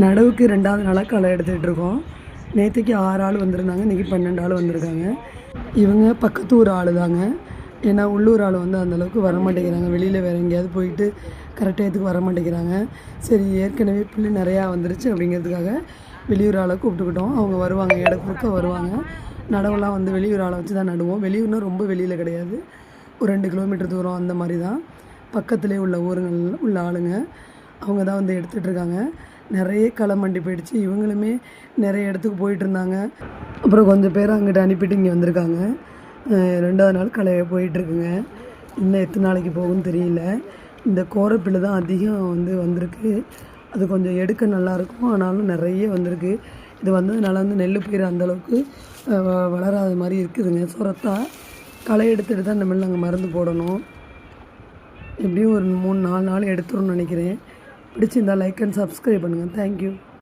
நடவுக்கு 2வது நாளாக களை எடுத்துகிட்டு இருக்கோம். நேற்றுக்கு 6 ஆள் வந்திருந்தாங்க, இன்றைக்கி 12 ஆள் வந்திருக்காங்க. இவங்க பக்கத்து ஊர் ஆள் தாங்க. ஏன்னா உள்ளூர் ஆள் வந்து அந்தளவுக்கு வர மாட்டேங்கிறாங்க. வெளியில் வேறு எங்கேயாவது போயிட்டு கரெக்ட் டயத்துக்கு வர மாட்டேங்கிறாங்க. சரி, ஏற்கனவே புல்லு நிறையா வந்துருச்சு அப்படிங்கிறதுக்காக வெளியூர் ஆளை கூப்பிட்டுக்கிட்டோம். அவங்க வருவாங்க, இடத்துக்கு வருவாங்க. நடவுலாம் வந்து வெளியூர் ஆளை வச்சு தான் நடுவோம். வெளியூர்னால் ரொம்ப வெளியில் கிடையாது, ஒரு 2 கிலோமீட்டர் தூரம் அந்த மாதிரி தான். பக்கத்துலேயே உள்ள ஊருங்கள் உள்ள ஆளுங்க அவங்க தான் வந்து எடுத்துகிட்ருக்காங்க. நிறைய களை மண்டி போயிடுச்சு. இவங்களுமே நிறைய இடத்துக்கு போயிட்டுருந்தாங்க. அப்புறம் கொஞ்சம் பேர் அங்கிட்ட அனுப்பிட்டு இங்கே வந்திருக்காங்க. 2வது நாள் களை போயிட்டுருக்குங்க. இன்னும் எத்தனை நாளைக்கு போகும்னு தெரியல. இந்த கோரப்பில்லு தான் அதிகம் வந்து வந்திருக்கு. அது கொஞ்சம் எடுக்க நல்லாயிருக்கும், ஆனாலும் நிறைய வந்திருக்கு. இது வந்ததுனால வந்து நெல் பயிர் அந்தளவுக்கு வளராத மாதிரி இருக்குதுங்க. சொரத்தா களை எடுத்துகிட்டு தான் இனிமேல் நாங்கள் மருந்து போடணும். எப்படியும் ஒரு 3-4 நாள் எடுத்துருன்னு நினைக்கிறேன். பிடிச்சிருந்தால் லைக் அண்ட் சப்ஸ்கிரைப் பண்ணுங்கள். தேங்க்யூ.